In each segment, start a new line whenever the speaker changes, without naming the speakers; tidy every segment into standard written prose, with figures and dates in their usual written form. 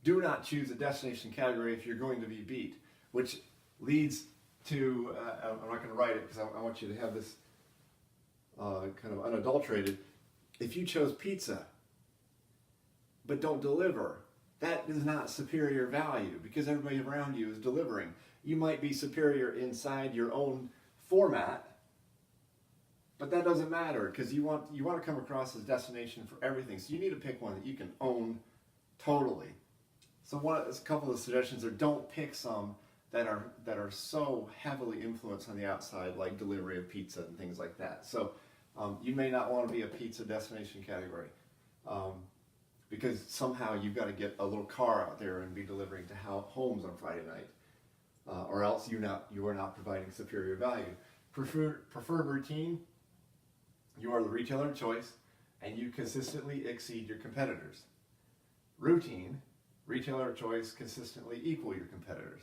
Do not choose a destination category if you're going to be beat, which leads to, I'm not going to write it because I want you to have this kind of unadulterated. If you chose pizza, but don't deliver, that is not superior value because everybody around you is delivering. You might be superior inside your own format, but that doesn't matter because you want to come across as destination for everything. So you need to pick one that you can own totally. So a couple of suggestions are: don't pick some that are so heavily influenced on the outside, like delivery of pizza and things like that. So you may not want to be a pizza destination category. Because somehow you've got to get a little car out there and be delivering to homes on Friday night, or else you are not providing superior value. Preferred routine, you are the retailer of choice, and you consistently exceed your competitors. Routine, retailer of choice, consistently equal your competitors.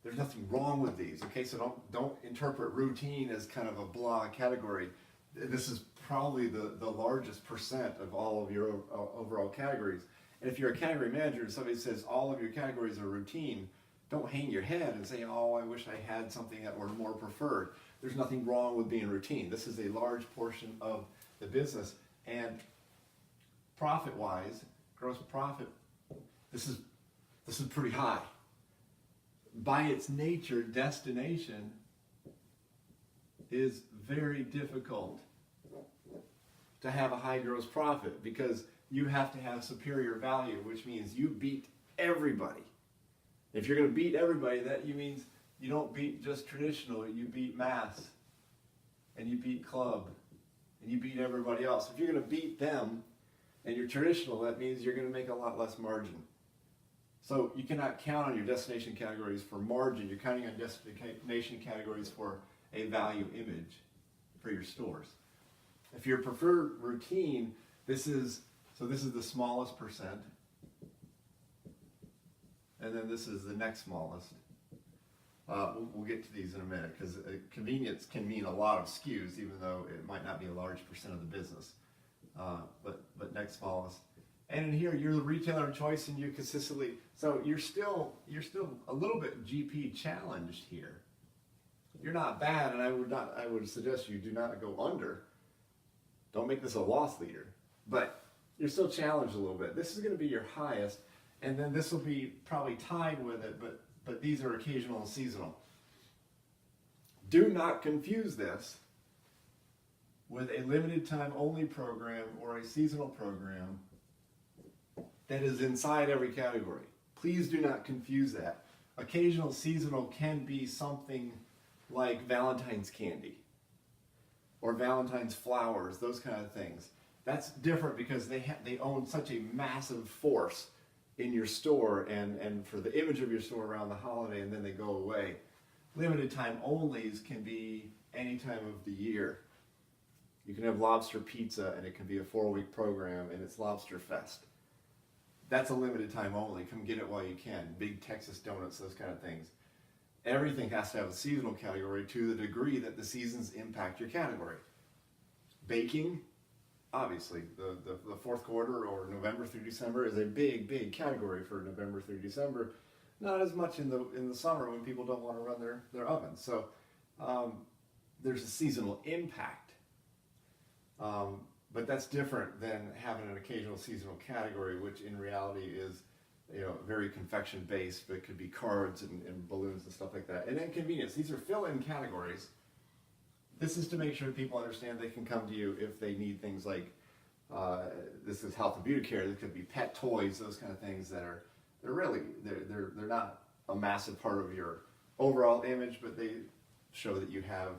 There's nothing wrong with these. Okay, so don't interpret routine as kind of a blah category. This is probably the largest percent of all of your overall categories. And if you're a category manager and somebody says all of your categories are routine, don't hang your head and say, oh, I wish I had something that were more preferred. There's nothing wrong with being routine. This is a large portion of the business. And profit-wise, gross profit, this is pretty high. By its nature, destination is very difficult to have a high gross profit because you have to have superior value, which means you beat everybody. If you're going to beat everybody, that means you don't beat just traditional, you beat mass, and you beat club, and you beat everybody else. If you're going to beat them and you're traditional, that means you're going to make a lot less margin. So you cannot count on your destination categories for margin. You're counting on destination categories for a value image for your stores. If your preferred routine, this is the smallest percent, and then this is the next smallest. We'll get to these in a minute because convenience can mean a lot of SKUs, even though it might not be a large percent of the business. But next smallest, and in here you're the retailer of choice, and you consistently. So you're still a little bit GP challenged here. You're not bad, and I would suggest you do not go under. Don't make this a loss leader, but you're still challenged a little bit. This is going to be your highest, and then this will be probably tied with it, but these are occasional and seasonal. Do not confuse this with a limited time only program or a seasonal program that is inside every category. Please do not confuse that. Occasional seasonal can be something like Valentine's candy or Valentine's flowers, those kind of things. That's different because they own such a massive force in your store and for the image of your store around the holiday, and then they go away. Limited time onlys can be any time of the year. You can have lobster pizza and it can be a 4-week program and it's Lobster Fest. That's a limited time only. Come get it while you can. Big Texas donuts, those kind of things. Everything has to have a seasonal category to the degree that the seasons impact your category. Baking, obviously, the fourth quarter or November through December is a big category for November through December. Not as much in the summer when people don't want to run their ovens. So there's a seasonal impact. But that's different than having an occasional seasonal category, which in reality is very confection based, but it could be cards and balloons and stuff like that. And then convenience. These are fill-in categories. This is to make sure people understand they can come to you if they need things like, this is health and beauty care, this could be pet toys, those kind of things that they're not a massive part of your overall image, but they show that you have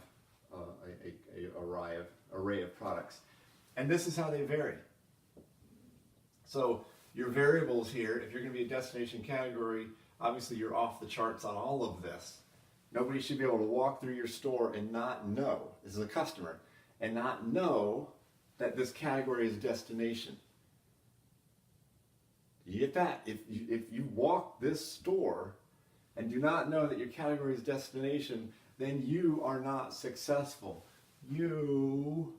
an array of products. And this is how they vary. So your variables here, if you're going to be a destination category, obviously you're off the charts on all of this. Nobody should be able to walk through your store and not know, this is a customer, and not know that this category is destination. You get that? If you walk this store and do not know that your category is destination, then you are not successful. You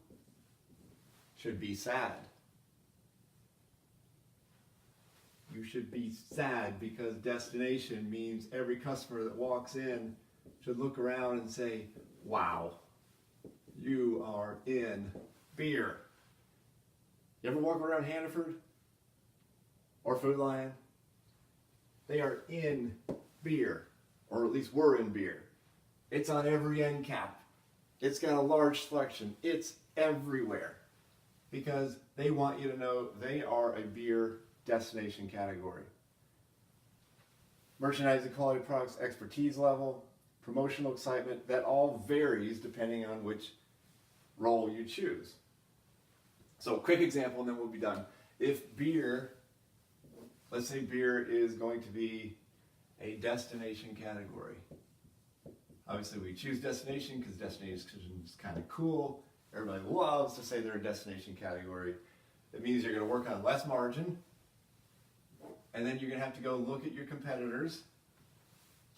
should be sad. You should be sad because destination means every customer that walks in should look around and say, wow, you are in beer. You ever walk around Hannaford or Food Lion? They are in beer, or at least were in beer. It's on every end cap. It's got a large selection. It's everywhere because they want you to know they are a beer destination category. Merchandising, quality products, expertise level, promotional excitement, that all varies depending on which role you choose. So quick example and then we'll be done. If beer, let's say beer is going to be a destination category. Obviously we choose destination because destination is kind of cool. Everybody loves to say they're a destination category. It means you're going to work on less margin, and then you're going to have to go look at your competitors,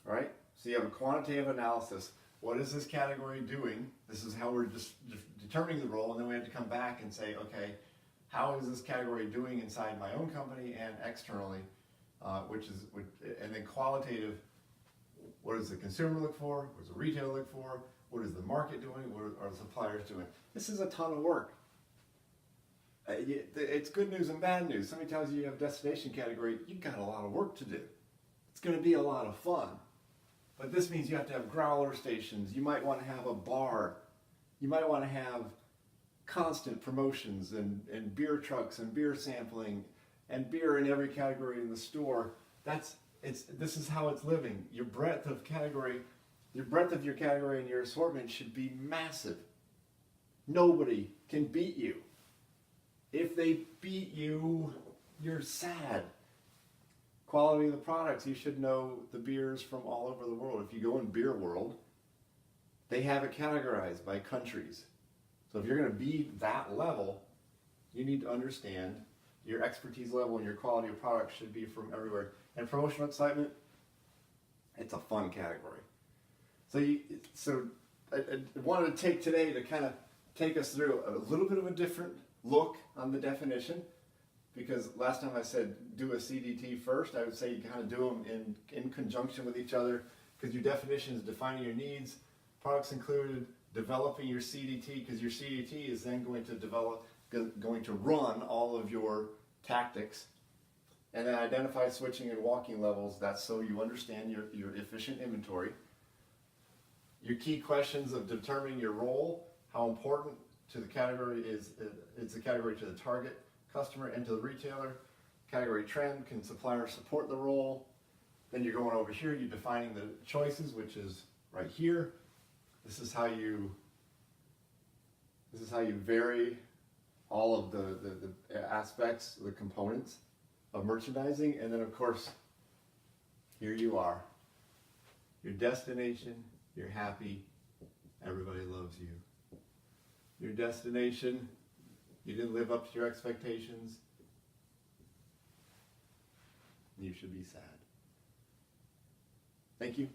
right? So you have a quantitative analysis. What is this category doing? This is how we're just determining the role, and then we have to come back and say, okay, how is this category doing inside my own company and externally? And then qualitative, what does the consumer look for? What does the retailer look for? What is the market doing? What are the suppliers doing? This is a ton of work. It's good news and bad news. Somebody tells you you have a destination category, you've got a lot of work to do. It's going to be a lot of fun. But this means you have to have growler stations. You might want to have a bar. You might want to have constant promotions and beer trucks and beer sampling and beer in every category in the store. This is how it's living. Your breadth of your category and your assortment should be massive. Nobody can beat you. If they beat you, you're sad. Quality of the products, you should know the beers from all over the world. If you go in Beer World, they have it categorized by countries. So if you're going to be that level, you need to understand your expertise level and your quality of products should be from everywhere. And promotional excitement, it's a fun category. So I wanted to take today to kind of take us through a little bit of a different look on the definition, because last time I said do a CDT first. I would say you kind of do them in conjunction with each other, because your definition is defining your needs, products included, developing your CDT, because your CDT is then going to run all of your tactics, and then identify switching and walking levels. That's so you understand your efficient inventory. Your key questions of determining your role, how important to the category is the category to the target customer and to the retailer. Category trend, can suppliers support the role? Then you're going over here, you're defining the choices, which is right here. This is how you vary all of the aspects, the components of merchandising. And then of course, here you are. Your destination, you're happy, everybody loves you. Your destination, you didn't live up to your expectations, you should be sad. Thank you.